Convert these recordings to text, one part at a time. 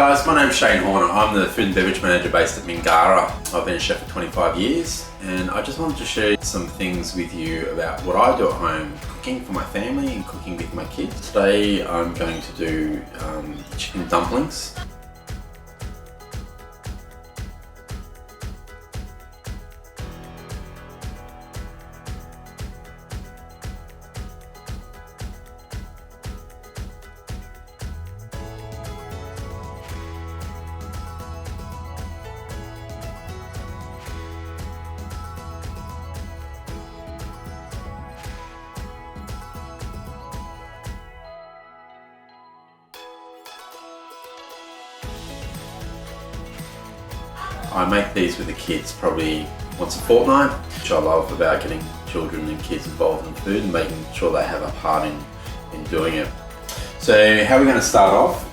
guys, my name's Shane Horner. I'm the food and beverage manager based at Mingara. I've been a chef for 25 years and I just wanted to share some things with you about what I do at home, cooking for my family and cooking with my kids. Today I'm going to do chicken dumplings. I make these with the kids probably once a fortnight, which I love about getting children and kids involved in food and making sure they have a part in doing it. So how we're going to start off,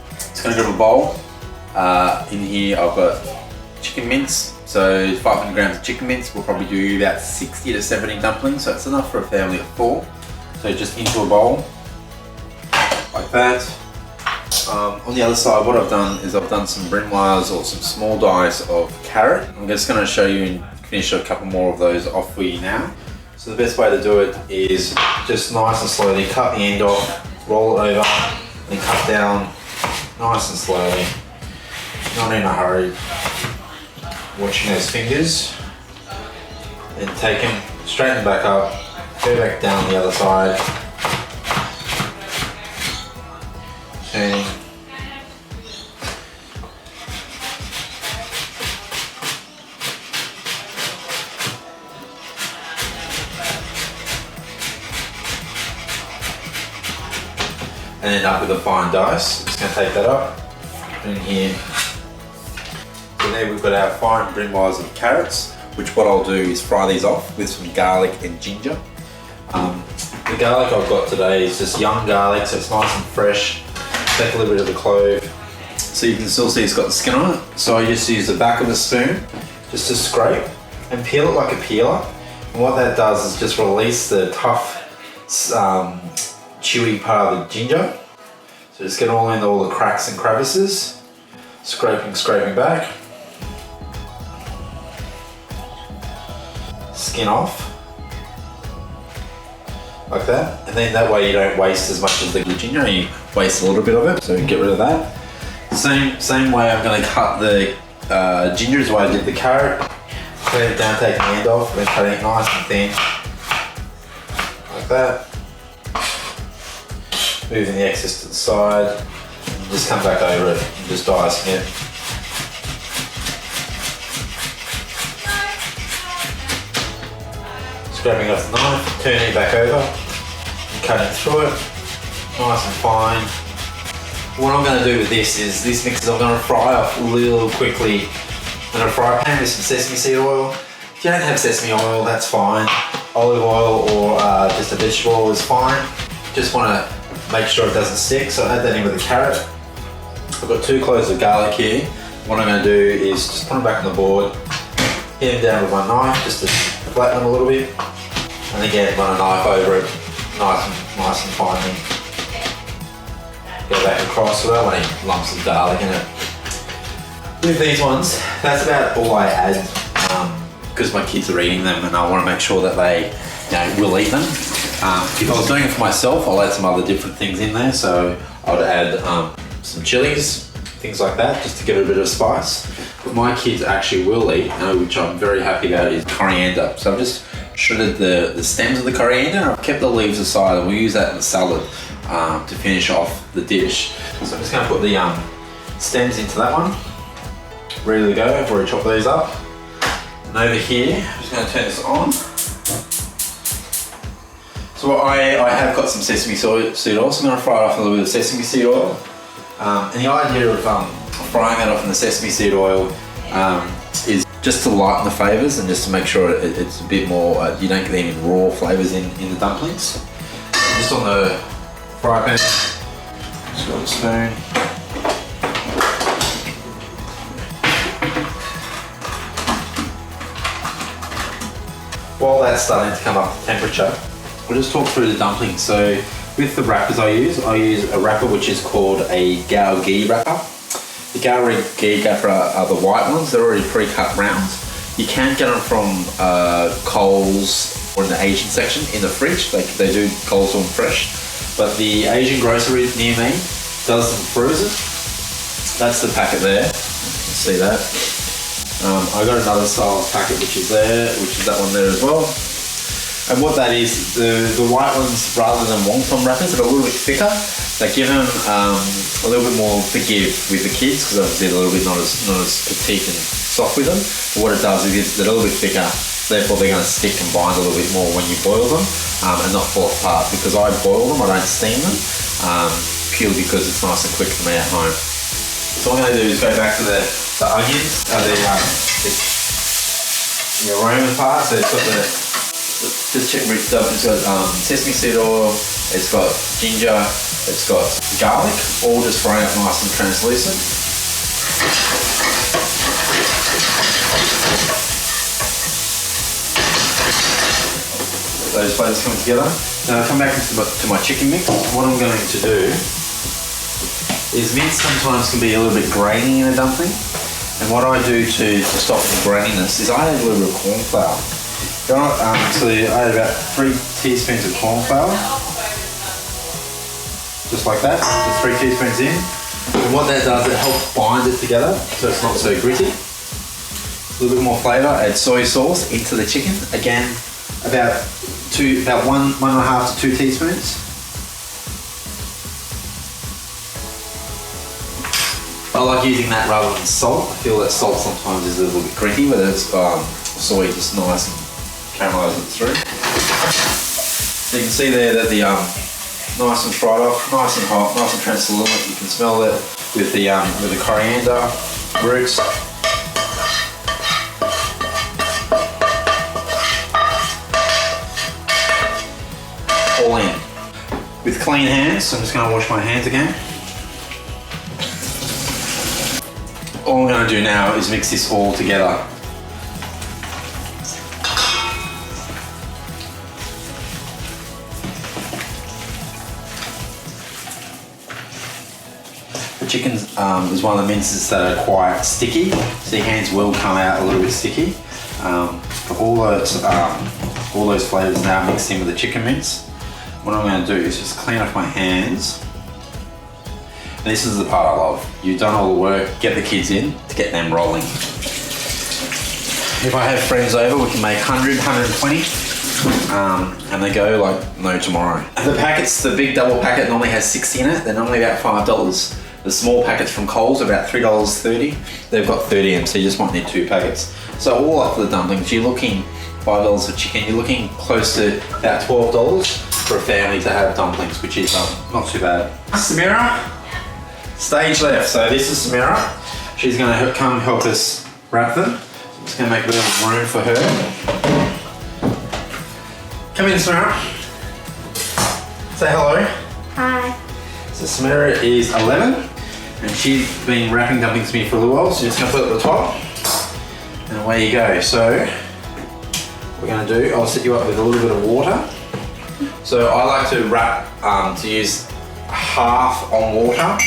it's going to go to a bowl. In here I've got chicken mince, so 500 grams of chicken mince. We'll probably do about 60 to 70 dumplings, so it's enough for a family of 4. So just into a bowl, like that. On the other side, what I've done is I've done some brimwires or some small dice of carrot. I'm just going to show you and finish a couple more of those off for you now. So the best way to do it is just nice and slowly cut the end off, roll it over, then cut down nice and slowly. Not in a hurry. Watching those fingers. Then take them, straighten them back up, go back down the other side. Turning. And end up with a fine dice. Just going to take that up in here. So there we've got our fine brimwires of carrots, which what I'll do is fry these off with some garlic and ginger. The garlic I've got today is just young garlic, so it's nice and fresh. Take a little bit of the clove. So you can still see it's got the skin on it. So I just use the back of a spoon just to scrape and peel it like a peeler. And what that does is just release the tough, chewy part of the ginger. So just get all in all the cracks and crevices. Scraping back. Skin off. Like that. And then that way you don't waste as much as the ginger, you waste a little bit of it, so get rid of that. Same way I'm going to cut the ginger as the way I did the carrot. Clean it down, taking the end off, then cutting it nice and thin. Like that. Moving the excess to the side, and just come back over it and just dicing it. Scraping off the knife, turning it back over, and cutting through it, nice and fine. What I'm going to do with this is, this mix I'm going to fry off a little quickly in a fry pan with some sesame seed oil. If you don't have sesame oil, that's fine. Olive oil or just a vegetable oil is fine. Just want to make sure it doesn't stick, so I add that in with the carrot. I've got 2 cloves of garlic here. What I'm going to do is just put them back on the board, hit them down with my knife just to flatten them a little bit, and again run a knife over it nice and finely. Go back across, so I don't want any lumps of garlic in it. With these ones, that's about all I add because my kids are eating them and I want to make sure that they will eat them. If I was doing it for myself, I'll add some other different things in there. So I would add some chilies, things like that, just to give it a bit of spice. But my kids actually will eat, which I'm very happy about, is coriander. So I've just shredded the stems of the coriander and I've kept the leaves aside, and we'll use that in the salad to finish off the dish. So I'm just going to put the stems into that one. Ready to go. I've already chopped these up. And over here, I'm just going to turn this on. So I have got some sesame seed oil, so I'm going to fry it off a little bit of sesame seed oil. And the idea of frying that off in the sesame seed oil is just to lighten the flavours and just to make sure it's a bit more, you don't get any raw flavours in the dumplings. Just on the fry pan, just got a spoon. While that's starting to come up to temperature, we'll just talk through the dumplings. So with the wrappers I use a wrapper which is called a gao ghee wrapper. The Giga are the white ones. They're already pre-cut rounds. You can get them from Coles or in the Asian section in the fridge. They do Coles them fresh. But the Asian grocery near me does them frozen. That's the packet there. You can see that. I got another style packet which is there, which is that one there as well. And what that is, the white ones, rather than wonton wrappers, are a little bit thicker. They give them a little bit more to give with the kids because obviously they're a little bit not as petite and soft with them. But what it does is they're a little bit thicker, therefore they're going to stick and bind a little bit more when you boil them and not fall apart. Because I boil them, I don't steam them, purely because it's nice and quick for me at home. So what I'm going to do is go back to the onions, the aroma part. So it's got the chicken rich stuff. It's got sesame seed oil, it's got ginger, it's got garlic, all just frying up nice and translucent. Those flavours coming together. Now I'll come back to my chicken mix. What I'm going to do is mince sometimes can be a little bit grainy in a dumpling. And what I do to stop the graininess is I add a little bit of cornflour. So I add about 3 teaspoons of cornflour. Just like that, just 3 teaspoons in. And what that does, it helps bind it together so it's not so gritty. A little bit more flavour, add soy sauce into the chicken. Again, about 1.5 to 2 teaspoons. I like using that rather than salt. I feel that salt sometimes is a little bit gritty, but it's soy just nice and caramelise it through. So you can see there that the nice and fried off, nice and hot, nice and translucent. You can smell it with the coriander roots. All in with clean hands. So I'm just going to wash my hands again. All I'm going to do now is mix this all together. The chicken is one of the minces that are quite sticky, so your hands will come out a little bit sticky. All those flavours now mixed in with the chicken mince. What I'm going to do is just clean off my hands. This is the part I love. You've done all the work, get the kids in to get them rolling. If I have friends over, we can make 100, 120, and they go like no tomorrow. The packets, the big double packet normally has 60 in it. They're normally about $5. The small packets from Coles are about $3.30. They've got 30 in them, so you just might need 2 packets. So all up for the dumplings, you're looking $5 for chicken. You're looking close to about $12 for a family to have dumplings, which is not too bad. Samira. Stage left, so this is Mingara. She's going to come help us wrap them. I'm just going to make a little room for her. Come in, Samira. Say hello. Hi. So Samira is 11 and she's been wrapping dumplings for me for a little while, so just going to put it at the top and away you go. So what we're going to do, I'll set you up with a little bit of water. So I like to wrap, to use half on water.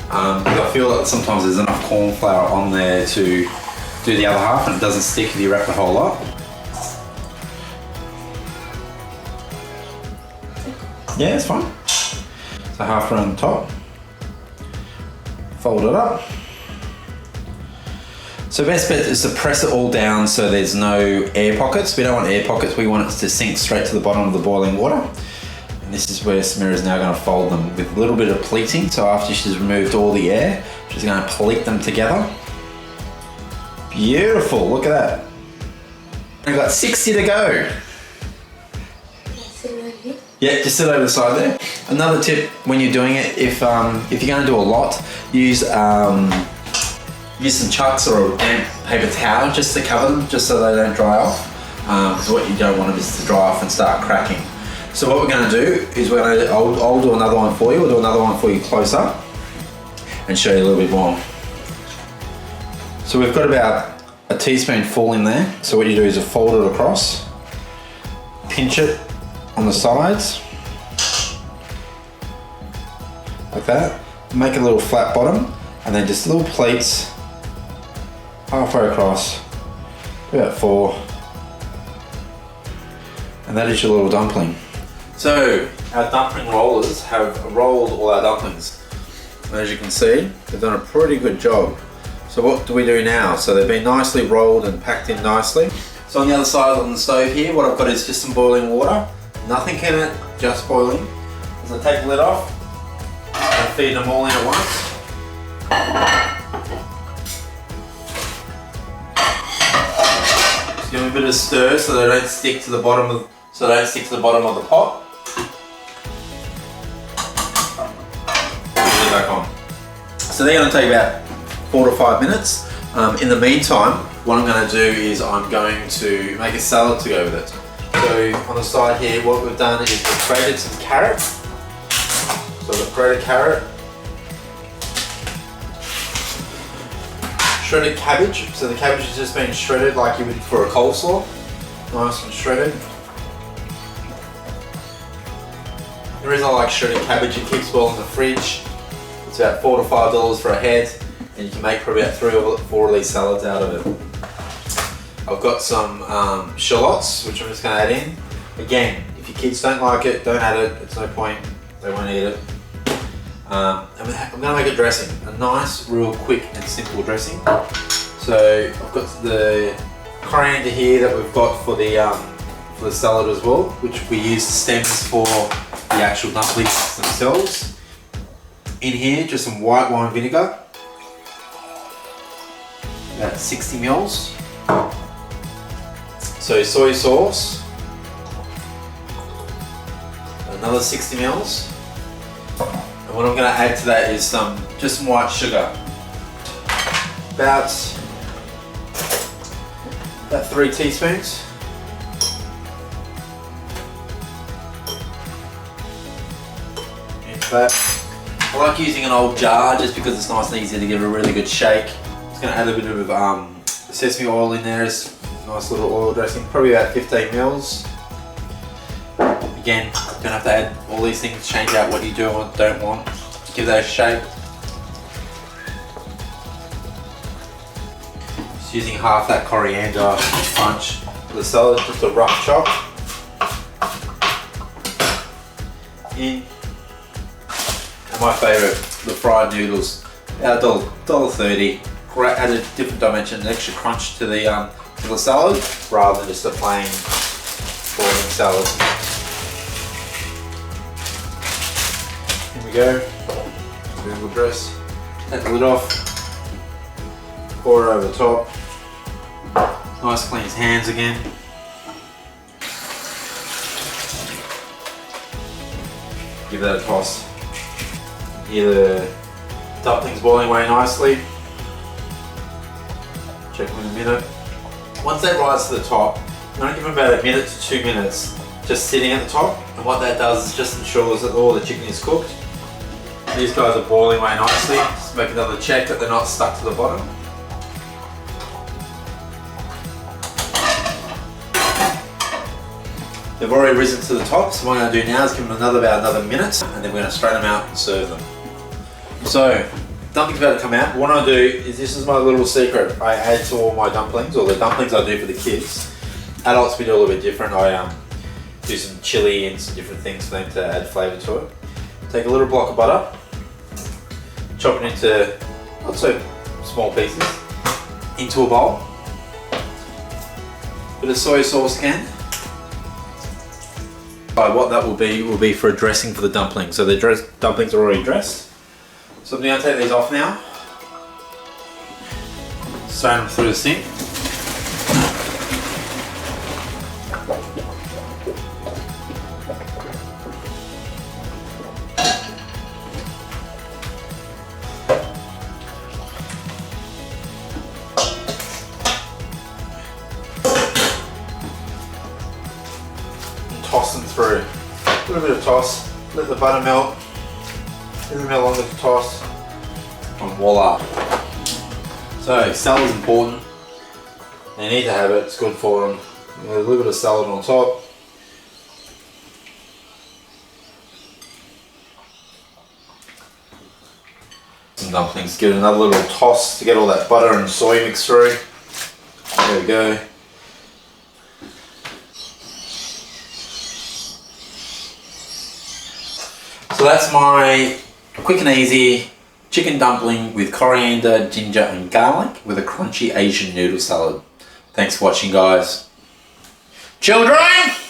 Because I feel that sometimes there's enough corn flour on there to do the other half and it doesn't stick if you wrap the whole lot. Yeah, it's fine. So half around the top. Fold it up. So best bet is to press it all down so there's no air pockets. We don't want air pockets, we want it to sink straight to the bottom of the boiling water. This is where Samira is now going to fold them with a little bit of pleating. So after she's removed all the air, she's going to pleat them together. Beautiful, look at that. We've got 60 to go. Yeah, just sit over the side there. Another tip when you're doing it, if you're going to do a lot, use some chucks or a damp paper towel just to cover them, just so they don't dry off. Because what you don't want them is to dry off and start cracking. So what we're going to do is I'll do another one for you. We'll do another one for you close up and show you a little bit more. So we've got about a teaspoon full in there. So what you do is you fold it across, pinch it on the sides, like that. Make a little flat bottom And then just little plates halfway across, about 4. And that is your little dumpling. So our dumpling rollers have rolled all our dumplings. And as you can see, they've done a pretty good job. So what do we do now? So they've been nicely rolled and packed in nicely. So on the other side on the stove here, what I've got is just some boiling water. Nothing in it, just boiling. As I take the lid off, I feed them all in at once. Just give them a bit of stir so they don't stick to the bottom of the pot. Put it back on. So they're going to take about 4 to 5 minutes. In the meantime, what I'm going to do is I'm going to make a salad to go with it. So on the side here, what we've done is we've grated some carrot. So the grated carrot, shredded cabbage. So the cabbage has just been shredded like you would for a coleslaw, nice and shredded. The reason I like shredded cabbage, it keeps well in the fridge. It's about $4 to $5 for a head, and you can make probably about 3 or 4 of these salads out of it. I've got some shallots, which I'm just going to add in. Again, if your kids don't like it, don't add it. It's no point. They won't eat it. I'm going to make a dressing, a nice, real quick and simple dressing. So I've got the corriander here that we've got for the salad as well, which we use the stems for the actual dumplings themselves. In here, just some white wine vinegar, about 60 mils. So soy sauce, another 60 mils. And what I'm going to add to that is just some white sugar, about 3 teaspoons. Into that. I like using an old jar just because it's nice and easy to give a really good shake. Just going to add a bit of sesame oil in there. It's a nice little oil dressing, probably about 15 mils. Again, don't have to add all these things, change out what you do and don't want. Give that a shape. Just using half that coriander punch for the salad, just a rough chop. In. And my favourite, the fried noodles, about $1.30. Great, add a different dimension, an extra crunch to the salad, rather than just a plain boiling salad. Here we go. Noodle dress. Take the lid off. Pour it over the top. Nice clean hands again. Give that a toss. Hear the dumplings boiling away nicely. Check them in a minute. Once they rise to the top, I'm going to give them about 1 minute to 2 minutes just sitting at the top, and what that does is just ensures that all the chicken is cooked. These guys are boiling away nicely. Just make another check that they're not stuck to the bottom. They've already risen to the top, so what I'm going to do now is give them about another minute, and then we're going to strain them out and serve them. So, dumplings about to come out. What I do is, this is my little secret. I add to all my dumplings, or the dumplings I do for the kids. Adults we do a little bit different. I do some chilli and some different things for them to add flavour to it. Take a little block of butter, chop it into not so small pieces, into a bowl. Bit of soy sauce again. What that will be for a dressing for the dumplings. So the dumplings are already dressed. So I'm going to take these off now. Strain them through the sink. Toss them through. A little bit of toss, let the butter melt, give them a longer to toss, and voila. So salad is important. They need to have it, it's good for them. A little bit of salad on top. Some dumplings. Give it another little toss to get all that butter and soy mixed through. There we go. So that's my quick and easy chicken dumpling with coriander, ginger and garlic with a crunchy Asian noodle salad. Thanks for watching, guys. Children!